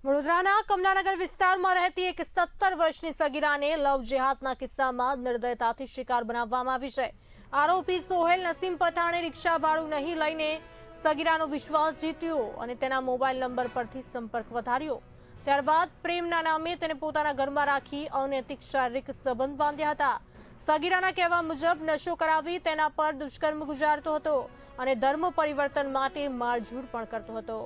વડોદરાના કમલાનગર વિસ્તારમાં રહેતી એક 17 વર્ષની સગીરાને લવ જેહાદના કિસ્સામાં નિર્દયતાથી શિકાર બનાવવામાં આવી છે। આરોપી સોહેલ નસીમ પઠાણે રિક્ષા ભાડું નહીં લઈને સગીરાનો વિશ્વાસ જીત્યો અને તેના મોબાઈલ નંબર પરથી સંપર્ક વધાર્યો। ત્યારબાદ પ્રેમના નામે તેને પોતાના ઘરમાં રાખી અનૈતિક શારીરિક સંબંધ બાંધ્યા હતા। સગીરાના કહેવા મુજબ નશો કરાવી તેના પર દુષ્કર્મ ગુજારતો હતો અને ધર્મ પરિવર્તન માટે મારઝૂડ પણ કરતો હતો।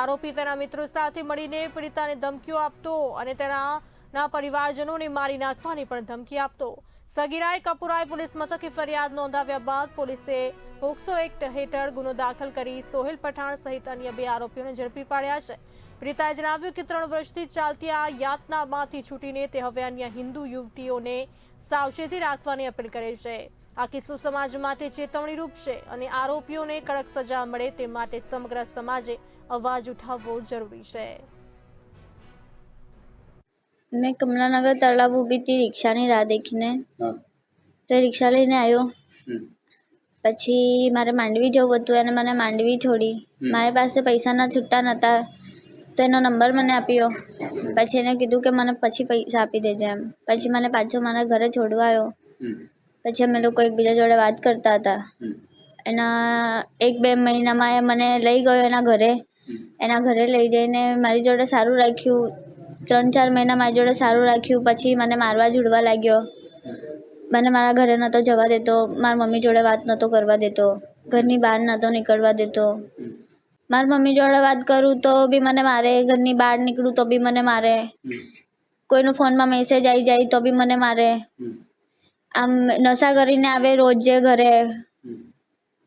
આરોપી તેના મિત્રો સાથે મળીને પીડિતાને ધમકીઓ આપતો અને તેના પરિવારજનોને મારી નાખવાની પણ ધમકી આપતો। સગીરાએ કપુરાઈ પોલીસ મથકે ફરિયાદ નોંધાવ્યા બાદ પોલીસે પોક્સો એક્ટ હેઠળ ગુનો દાખલ કરી સોહેલ પઠાણ સહિત અન્ય 2 આરોપીઓને ઝડપી પાડ્યા છે। પીડિતાએ જણાવ્યું કે 3 વર્ષથી ચાલતી આ યાતનામાંથી છૂટીને તે હવે અન્ય હિન્દુ યુવતીઓને સાવચેતી રાખવાની અપીલ કરે છે। આ કિસ્સો સમાજ માટે ચેતવણીરૂપ છે અને આરોપીઓને કડક સજા મળે તે માટે સમગ્ર સમાજે અવાજ ઉઠાવવો જરૂરી છે। मैं कमलानगर तलाब ऊभी थी रिक्शा ની રાહ દેખીને તો રિક્ષા લઈને આવ્યો। પછી મારે માંડવી જવું હતું અને મને માંડવી છોડી। મારી પાસે પૈસાના છૂટા નહોતા તો એનો નંબર મને આપ્યો। પછી એને કીધું કે મને પછી પૈસા આપી દેજો એમ। પછી મને પાછો મારા ઘરે છોડવા આવ્યો। પછી અમે લોકો એકબીજા જોડે વાત કરતા હતા। એના 1-2 મહિનામાં એ મને લઈ ગયો એના ઘરે લઈ જઈને મારી જોડે સારું રાખ્યું। 3-4 મહિના મારી જોડે સારું રાખ્યું। પછી મને મારવા ઝૂડવા લાગ્યો। મને મારા ઘરે નહોતો જવા દેતો, મારી મમ્મી જોડે વાત નહોતો કરવા દેતો, ઘરની બહાર નહોતો નીકળવા દેતો। મારી મમ્મી જોડે વાત કરું તો બી મને મારે, ઘરની બહાર નીકળું તો બી મને મારે, કોઈનો ફોનમાં મેસેજ આવી જાય તો બી મને મારે। આમ નશા કરીને આવે રોજે ઘરે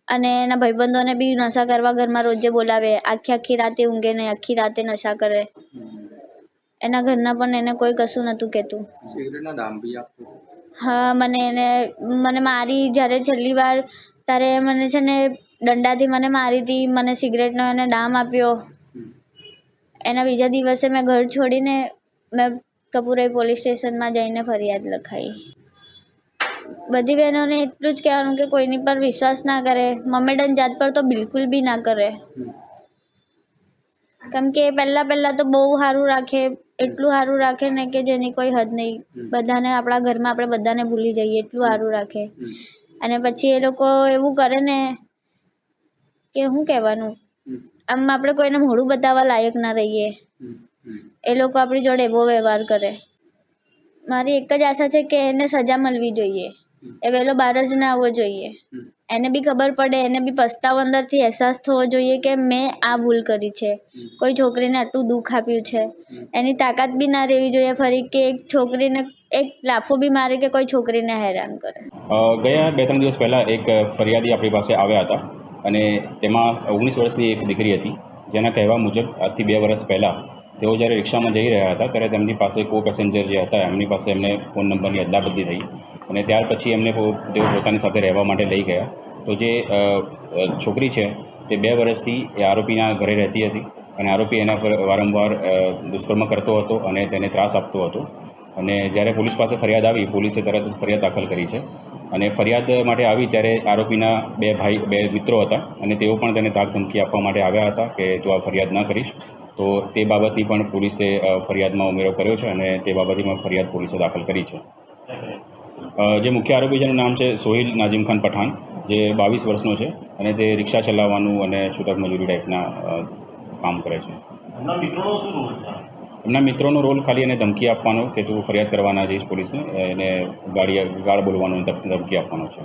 અને એના ભાઈબંધોને બી નશા કરવા ઘરમાં રોજે બોલાવે। આખી રાતે ઊંઘે નહીં, આખી રાતે નશા કરે। એના ઘરના પણ એને કોઈ કશું નહોતું કહેતું। સિગરેટના દામ બી આપતો? હા, મને મારી જ્યારે છેલ્લી વાર ત્યારે મને છે ને દંડાથી મને મારી હતી। મને સિગરેટનો એને દામ આપ્યો। એના બીજા દિવસે મેં ઘર છોડીને મેં કપુરાઈ પોલીસ સ્ટેશનમાં જઈને ફરિયાદ લખાવી। બધી બહેનોને એટલું જ કહેવાનું કે કોઈની પર વિશ્વાસ ના કરે। મમેડન જાત પર તો બિલકુલ બી ના કરે। કેમ કે પહેલાં તો બહુ સારું રાખે, એટલું સારું રાખે ને કે જેની કોઈ હદ નહીં। બધાને આપણા ઘરમાં આપણે બધાને ભૂલી જઈએ એટલું સારું રાખે। અને પછી એ લોકો એવું કરે ને કે શું કહેવાનું, આમ આપણે કોઈને મોઢું બતાવવા લાયક ના રહીએ। એ લોકો આપણી જોડે એવો વ્યવહાર કરે। મારી એક જ આશા છે કે એને સજા મળવી જોઈએ। એ વહેલો બહાર જ ના આવવો જોઈએ। એને બી ખબર પડે, એને બી પસ્તાવો અંદરથી અહેસાસ થવો જોઈએ કે મેં આ ભૂલ કરી છે, કોઈ છોકરીને આટલું દુઃખ આપ્યું છે। એની તાકાત બી ના રહેવી જોઈએ ફરી કે એક છોકરીને એક લાફો બી મારે કે કોઈ છોકરીને હેરાન કરે। ગયા 2-3 દિવસ પહેલાં એક ફરિયાદી આપણી પાસે આવ્યા હતા અને તેમાં 19 વર્ષની એક દીકરી હતી, જેના કહેવા મુજબ આજથી 2 વર્ષ પહેલાં તેઓ જ્યારે રિક્ષામાં જઈ રહ્યા હતા ત્યારે તેમની પાસે કો પેસેન્જર જે હતા એમની પાસે એમને ફોન નંબરની અદલાબદલી થઈ અને ત્યાર પછી એમને તેઓ પોતાની સાથે રહેવા માટે લઈ ગયા। તો જે છોકરી છે તે 2 વર્ષથી એ આરોપીના ઘરે રહેતી હતી અને આરોપી એના પર વારંવાર દુષ્કર્મ કરતો હતો અને તેને ત્રાસ આપતો હતો। અને જ્યારે પોલીસ પાસે ફરિયાદ આવી, પોલીસે તરત જ ફરિયાદ દાખલ કરી છે અને ફરિયાદ માટે આવી ત્યારે આરોપીના 2 મિત્રો હતા અને તેઓ પણ તેને ધાક ધમકી આપવા માટે આવ્યા હતા કે તું આ ફરિયાદ ના કરીશ। તો તે બાબતની પણ પોલીસે ફરિયાદમાં ઉમેરો કર્યો છે અને તે બાબતની પણ ફરિયાદ પોલીસે દાખલ કરી છે। જે મુખ્ય આરોપી જેનું નામ છે સોહેલ નાઝીમ ખાન પઠાણ, જે 22 વર્ષનો છે અને તે રિક્ષા ચલાવવાનું અને છૂટક મજૂરી ટાઈપના કામ કરે છે। એમના મિત્રોનો રોલ ખાલી એને ધમકી આપવાનો કે તું ફરિયાદ કરવા ના જઈશ પોલીસને, એને ગાળ બોલવાનો, ધમકી આપવાનો છે।